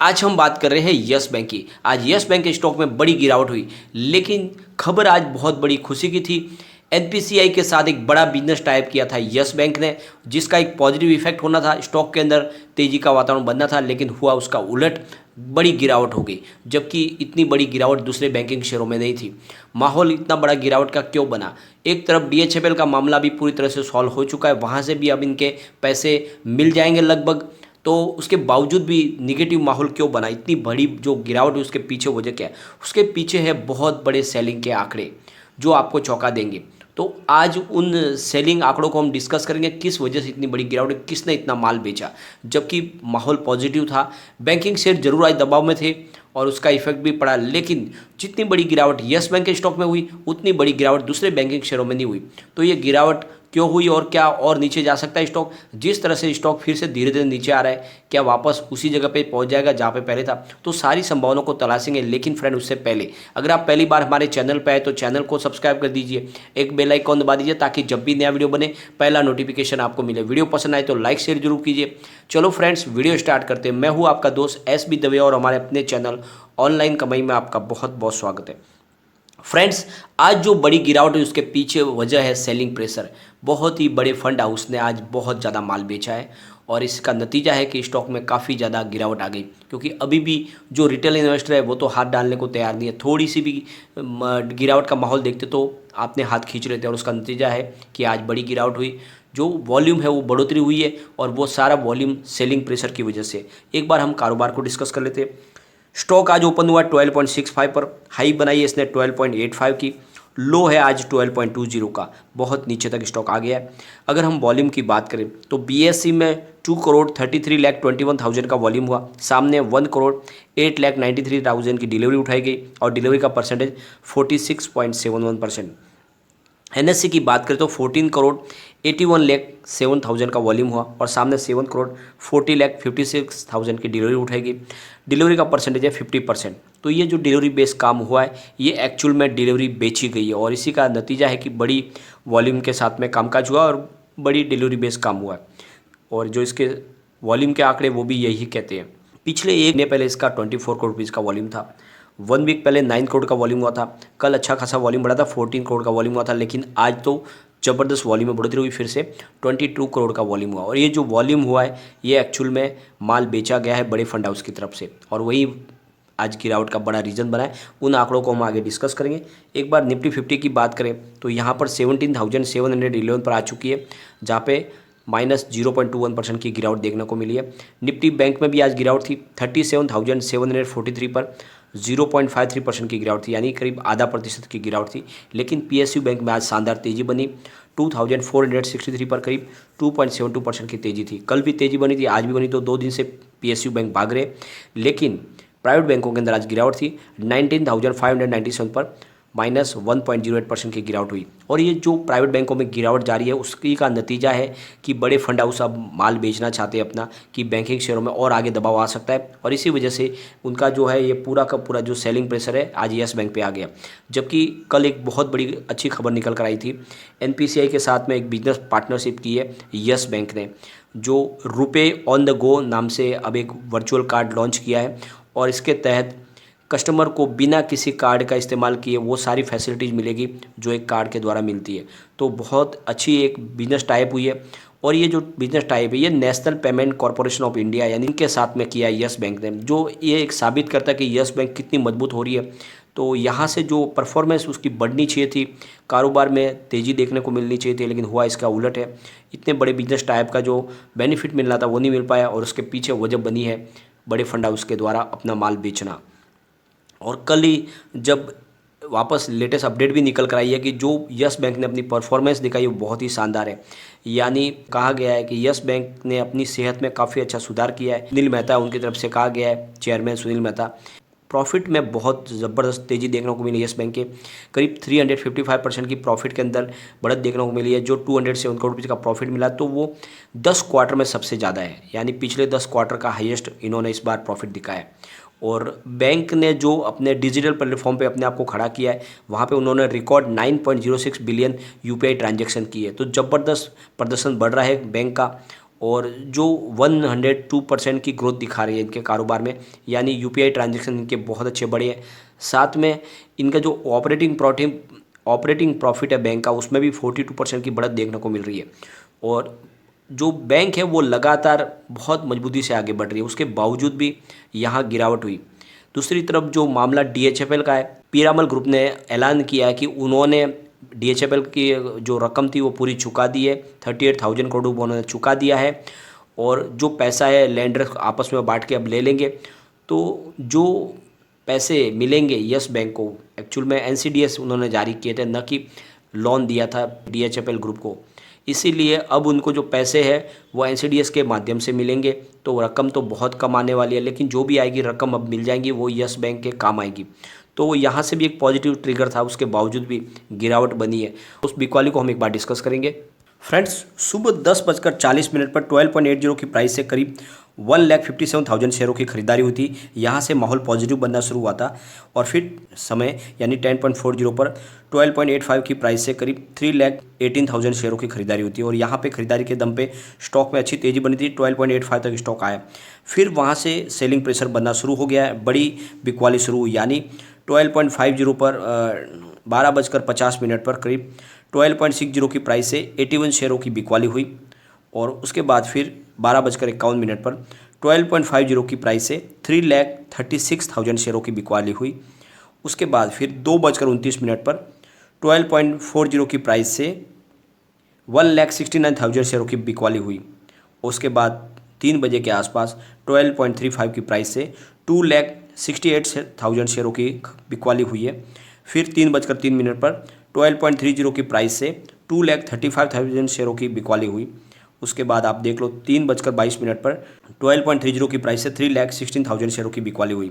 आज हम बात कर रहे हैं यस बैंक की। आज यस बैंक के स्टॉक में बड़ी गिरावट हुई, लेकिन खबर आज बहुत बड़ी खुशी की थी। एनपीसीआई के साथ एक बड़ा बिजनेस टाइप किया था यस बैंक ने, जिसका एक पॉजिटिव इफेक्ट होना था, स्टॉक के अंदर तेजी का वातावरण बनना था, लेकिन हुआ उसका उलट। बड़ी गिरावट हो गई, जबकि इतनी बड़ी गिरावट दूसरे बैंकिंग शेयरों में नहीं थी। माहौल इतना बड़ा गिरावट का क्यों बना? एक तरफ डीएचएफएल का मामला भी पूरी तरह से सॉल्व हो चुका है, वहाँ से भी अब इनके पैसे मिल जाएंगे लगभग। तो उसके बावजूद भी निगेटिव माहौल क्यों बना? इतनी बड़ी जो गिरावट है उसके पीछे वजह क्या है? उसके पीछे है बहुत बड़े सेलिंग के आंकड़े जो आपको चौंका देंगे। तो आज उन सेलिंग आंकड़ों को हम डिस्कस करेंगे, किस वजह से इतनी बड़ी गिरावट है, किसने इतना माल बेचा जबकि माहौल पॉजिटिव था। बैंकिंग शेयर जरूर आज दबाव में थे और उसका इफेक्ट भी पड़ा, लेकिन जितनी बड़ी गिरावट यस बैंक के स्टॉक में हुई उतनी बड़ी गिरावट दूसरे बैंकिंग शेयरों में नहीं हुई। तो ये गिरावट क्यों हुई और क्या और नीचे जा सकता है स्टॉक? जिस तरह से स्टॉक फिर से धीरे धीरे नीचे आ रहा है, क्या वापस उसी जगह पे पहुंच जाएगा जहां पे पहले था? तो सारी संभावनाओं को तलाशेंगे, लेकिन फ्रेंड उससे पहले अगर आप पहली बार हमारे चैनल पे आए तो चैनल को सब्सक्राइब कर दीजिए, एक बेल आइकॉन दबा दीजिए ताकि जब भी नया वीडियो बने पहला नोटिफिकेशन आपको मिले। वीडियो पसंद आए तो लाइक शेयर जरूर कीजिए। चलो फ्रेंड्स, वीडियो स्टार्ट करते हैं। मैं हूँ आपका दोस्त SB दवे और हमारे अपने चैनल ऑनलाइन कमाई में आपका बहुत बहुत स्वागत है। फ्रेंड्स, आज जो बड़ी गिरावट है उसके पीछे वजह है सेलिंग प्रेशर। बहुत ही बड़े फंड हाउस ने आज बहुत ज़्यादा माल बेचा है और इसका नतीजा है कि स्टॉक में काफ़ी ज़्यादा गिरावट आ गई, क्योंकि अभी भी जो रिटेल इन्वेस्टर है वो तो हाथ डालने को तैयार नहीं है। थोड़ी सी भी गिरावट का माहौल देखते तो आपने हाथ खींच लेते, और उसका नतीजा है कि आज बड़ी गिरावट हुई। जो वॉल्यूम है वो बढ़ोतरी हुई है और वो सारा वॉल्यूम सेलिंग प्रेशर की वजह से। एक बार हम कारोबार को डिस्कस कर लेते हैं। स्टॉक आज ओपन हुआ 12.65 पर, हाई बनाई है इसने 12.85 की, लो है आज 12.20 का, बहुत नीचे तक स्टॉक आ गया है। अगर हम वॉल्यूम की बात करें तो बीएससी में 2,33,21,000 का वॉल्यूम हुआ, सामने 1,08,93,000 की डिलीवरी उठाई गई और डिलीवरी का परसेंटेज 46.71%। एनएससी की बात करें तो 14,81,07,000 का वॉल्यूम हुआ और सामने 7,40,56,000 की डिलीवरी उठाई गई। डिलीवरी का परसेंटेज है 50%। तो ये जो डिलीवरी बेस काम हुआ है ये एक्चुअल में डिलीवरी बेची गई है और इसी का नतीजा है कि बड़ी वॉल्यूम के साथ में कामकाज हुआ और बड़ी डिलीवरी बेस काम हुआ है। और जो इसके वॉल्यूम के आंकड़े वो भी यही कहते हैं। पिछले एक महीने पहले इसका 24 करोड़ रुपीज़ का वॉल्यूम था, 1 वीक पहले 9 करोड़ का वॉल्यूम हुआ था, कल अच्छा खासा वॉल्यूम बढ़ा था, 14 करोड़ का वॉल्यूम हुआ था, लेकिन आज तो ज़बरदस्त वॉल्यूम में बढ़ोतरी हुई, फिर से 22 करोड़ का वॉल्यूम हुआ। और ये जो वॉल्यूम हुआ है ये एक्चुअल में माल बेचा गया है बड़े फंड हाउस की तरफ से, और वही आज गिरावट का बड़ा रीज़न बना है। उन आंकड़ों को हम आगे डिस्कस करेंगे। एक बार निफ्टी 50 की बात करें तो यहाँ पर 17,711 पर आ चुकी है, जहाँ पे -0.21% की गिरावट देखने को मिली है। निफ्टी बैंक में भी आज गिरावट थी, 37,743 पर 0.53% की गिरावट थी, यानी करीब आधा प्रतिशत की गिरावट थी। लेकिन पीएसयू बैंक में आज शानदार तेजी बनी, 2,463 पर करीब 2.72% की तेजी थी। कल भी तेजी बनी थी, आज भी बनी, तो 2 दिन से पीएसयू बैंक भाग रहे। लेकिन प्राइवेट बैंकों के अंदर आज गिरावट थी, 19,597 पर -1.08% की गिरावट हुई। और ये जो प्राइवेट बैंकों में गिरावट जारी है उसकी का नतीजा है कि बड़े फंड हाउस अब माल बेचना चाहते हैं अपना, कि बैंकिंग शेयरों में और आगे दबाव आ सकता है, और इसी वजह से उनका जो है ये पूरा का पूरा जो सेलिंग प्रेशर है आज यस बैंक पे आ गया। जबकि कल एक बहुत बड़ी अच्छी खबर निकल कर आई थी, एनपीसीआई के साथ में एक बिजनेस पार्टनरशिप की है यस बैंक ने, जो रुपे ऑन द गो नाम से अब एक वर्चुअल कार्ड लॉन्च किया है, और इसके तहत कस्टमर को बिना किसी कार्ड का इस्तेमाल किए वो सारी फैसिलिटीज़ मिलेगी जो एक कार्ड के द्वारा मिलती है। तो बहुत अच्छी एक बिजनेस टाइप हुई है, और ये जो बिजनेस टाइप है ये national payment corporation of India यानी इनके साथ में किया है यस बैंक ने, जो ये एक साबित करता है कि यस बैंक कितनी मजबूत हो रही है। तो यहाँ से जो परफॉर्मेंस उसकी बढ़नी चाहिए थी, कारोबार में तेज़ी देखने को मिलनी चाहिए थी, लेकिन हुआ इसका उलट है। इतने बड़े बिजनेस टाइप का जो बेनिफिट मिलना था वो नहीं मिल पाया, और उसके पीछे वजह बनी है बड़े फंड हाउस के द्वारा अपना माल बेचना। और कल ही जब वापस लेटेस्ट अपडेट भी निकल कर आई है कि जो यस बैंक ने अपनी परफॉर्मेंस दिखाई वो बहुत ही शानदार है। यानी कहा गया है कि यस बैंक ने अपनी सेहत में काफ़ी अच्छा सुधार किया है। सुनील मेहता उनकी तरफ से कहा गया है, चेयरमैन सुनील मेहता, प्रॉफिट में बहुत ज़बरदस्त तेज़ी देखने को मिली यस बैंक के, करीब 355% की प्रॉफिट के अंदर बढ़त देखने को मिली है। जो 207 करोड़ रुपये का प्रॉफिट मिला तो वो 10 क्वार्टर में सबसे ज़्यादा है, यानी पिछले 10 क्वार्टर का हाईएस्ट इन्होंने इस बार प्रॉफिट दिखाया है। और बैंक ने जो अपने डिजिटल प्लेटफॉर्म पे अपने आप को खड़ा किया है, वहाँ पे उन्होंने रिकॉर्ड 9.06 बिलियन यूपीआई ट्रांजैक्शन की है। तो ज़बरदस्त प्रदर्शन बढ़ रहा है बैंक का, और जो 102% की ग्रोथ दिखा रही है इनके कारोबार में, यानी यूपीआई ट्रांजैक्शन इनके बहुत अच्छे बढ़े हैं। साथ में इनका जो ऑपरेटिंग प्रॉफिट है बैंक का, उसमें भी 42% की बढ़त देखने को मिल रही है। और जो बैंक है वो लगातार बहुत मजबूती से आगे बढ़ रही है, उसके बावजूद भी यहाँ गिरावट हुई। दूसरी तरफ जो मामला डीएचएफएल का है, पीरामल ग्रुप ने ऐलान किया है कि उन्होंने डीएचएफएल की जो रकम थी वो पूरी चुका दी है, 38,000 करोड़ रुपये उन्होंने चुका दिया है। और जो पैसा है लेंडर आपस में बांट के अब ले लेंगे। तो जो पैसे मिलेंगे यस बैंक को, एक्चुअल में एनसीडीएस उन्होंने जारी किए थे, न कि लोन दिया था डीएचएफएल ग्रुप को। इसीलिए अब उनको जो पैसे हैं वो एनसीडीएस के माध्यम से मिलेंगे। तो रकम तो बहुत कम आने वाली है, लेकिन जो भी आएगी रकम अब मिल जाएंगी, वो यस बैंक के काम आएगी। तो यहाँ से भी एक पॉजिटिव ट्रिगर था, उसके बावजूद भी गिरावट बनी है। उस बिकवाली को हम एक बार डिस्कस करेंगे। फ्रेंड्स, सुबह 10:40 पर 12.80 की प्राइस से करीब 1,57,000 शेयरों की खरीदारी हुई थी। यहाँ से माहौल पॉजिटिव बनना शुरू हुआ था और फिर समय यानी 10.40 पर 12.85 की प्राइस से करीब 3,18,000 शेयरों की खरीदारी हुई थी। और यहाँ पे खरीदारी के दम पे स्टॉक में अच्छी तेज़ी बनी थी, 12.85 तक स्टॉक आया। फिर वहाँ से सेलिंग प्रेशर बनना शुरू हो गया है, बड़ी बिकवाली शुरू हुई, यानी 12.50 पर 12:50 पर करीब 12.60 की प्राइस से 81 शेयरों की बिकवाली हुई। और उसके बाद फिर 12:51 पर 12.50 की प्राइस से 3,36,000 शेयरों की बिकवाली हुई। उसके बाद फिर 2:29 पर 12.40 की प्राइस से 1,69,000 शेयरों की बिकवाली हुई। उसके बाद 3 बजे के आसपास 12.35 की प्राइस से 2,68,000 शेयरों की बिकवाली हुई है। फिर 3:03 पर 12.30 की प्राइस से 2,35,000 शेयरों की बिकवाली हुई। उसके बाद आप देख लो 3:22 पर 12.30 की प्राइस से 3,16,000 शेयरों की बिकवाली हुई।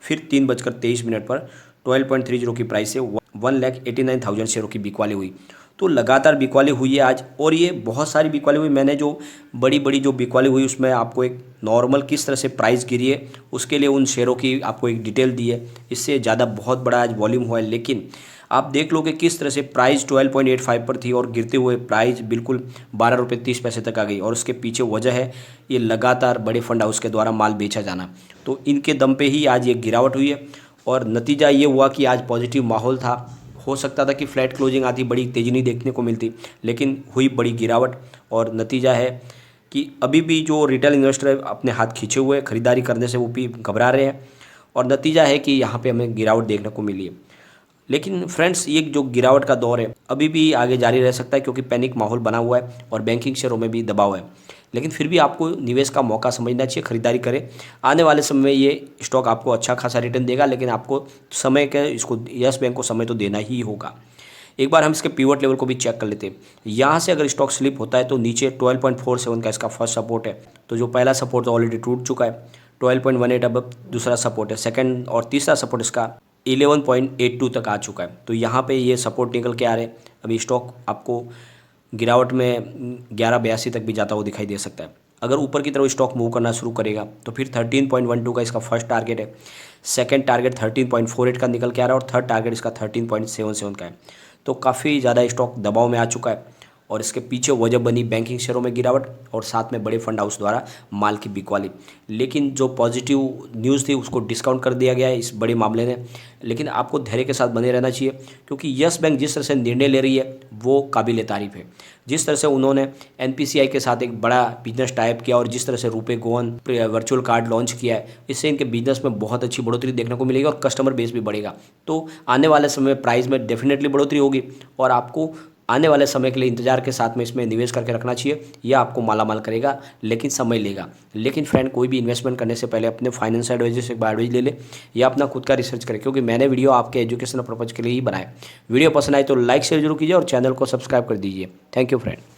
फिर 3:23 पर 12.30 की प्राइस से 1,89,000 शेयरों की बिकवाली हुई। तो लगातार बिकवाली हुई है आज, और ये बहुत सारी बिकवाली हुई। मैंने जो बड़ी जो बिकवाली हुई उसमें आपको एक नॉर्मल किस तरह से प्राइस गिरी है उसके लिए उन शेयरों की आपको एक डिटेल दी है। इससे ज़्यादा बहुत बड़ा आज वॉल्यूम हुआ है, लेकिन आप देख लो कि किस तरह से प्राइस 12.85 पर थी और गिरते हुए प्राइस बिल्कुल 12.30 रुपये तक आ गई। और उसके पीछे वजह है ये लगातार बड़े फंड हाउस के द्वारा माल बेचा जाना। तो इनके दम पे ही आज ये गिरावट हुई है और नतीजा ये हुआ कि आज पॉजिटिव माहौल था। हो सकता था कि फ्लैट क्लोजिंग आती, बड़ी तेज़ी नहीं देखने को मिलती, लेकिन हुई बड़ी गिरावट। और नतीजा है कि अभी भी जो रिटेल इन्वेस्टर है अपने हाथ खींचे हुए खरीदारी करने से वो भी घबरा रहे हैं, और नतीजा है कि यहाँ पे हमें गिरावट देखने को मिली है। लेकिन फ्रेंड्स, ये जो गिरावट का दौर है अभी भी आगे जारी रह सकता है, क्योंकि पैनिक माहौल बना हुआ है और बैंकिंग शेयरों में भी दबाव है। लेकिन फिर भी आपको निवेश का मौका समझना चाहिए, खरीदारी करें। आने वाले समय में ये स्टॉक आपको अच्छा खासा रिटर्न देगा, लेकिन आपको समय के इसको यस बैंक को समय तो देना ही होगा। एक बार हम इसके पिवट लेवल को भी चेक कर लेते हैं। यहाँ से अगर स्टॉक स्लिप होता है तो नीचे 12.47 का इसका फर्स्ट सपोर्ट है। तो जो पहला सपोर्ट तो ऑलरेडी टूट चुका है, 12.18 अब दूसरा सपोर्ट है। सेकंड और तीसरा सपोर्ट इसका 11.82 तक आ चुका है। तो यहाँ पे ये सपोर्ट निकल के आ रहे हैं। अभी स्टॉक आपको गिरावट में 11.82 तक भी जाता हुआ दिखाई दे सकता है। अगर ऊपर की तरफ स्टॉक मूव करना शुरू करेगा तो फिर 13.12 का इसका फर्स्ट टारगेट है। सेकंड टारगेट 13.48 का निकल के आ रहा है और थर्ड टारगेट इसका 13.77 का है। तो काफ़ी ज़्यादा स्टॉक दबाव में आ चुका है और इसके पीछे वजह बनी बैंकिंग शेयरों में गिरावट और साथ में बड़े फंड हाउस द्वारा माल की बिकवाली। लेकिन जो पॉजिटिव न्यूज़ थी उसको डिस्काउंट कर दिया गया है इस बड़े मामले ने। लेकिन आपको धैर्य के साथ बने रहना चाहिए, क्योंकि यस बैंक जिस तरह से निर्णय ले रही है वो काबिल तारीफ़ है। जिस तरह से उन्होंने एनपीसीआई के साथ एक बड़ा बिजनेस टाइप किया और जिस तरह से RuPay Goan virtual card launch किया है, इससे इनके बिजनेस में बहुत अच्छी बढ़ोतरी देखने को मिलेगी और कस्टमर बेस भी बढ़ेगा। तो आने वाले समय में प्राइस में डेफिनेटली बढ़ोतरी होगी और आपको आने वाले समय के लिए इंतजार के साथ में इसमें निवेश करके रखना चाहिए। यह आपको मालामाल करेगा, लेकिन समय लेगा। लेकिन फ्रेंड, कोई भी इन्वेस्टमेंट करने से पहले अपने फाइनेंस एडवाइजर से एक बार एडवाइस ले ले या अपना खुद का रिसर्च करें, क्योंकि मैंने वीडियो आपके एजुकेशनल पर्पज़ के लिए ही बनाया। वीडियो पसंद आए तो लाइक शेयर जरूर कीजिए और चैनल को सब्सक्राइब कर दीजिए। Thank you friend.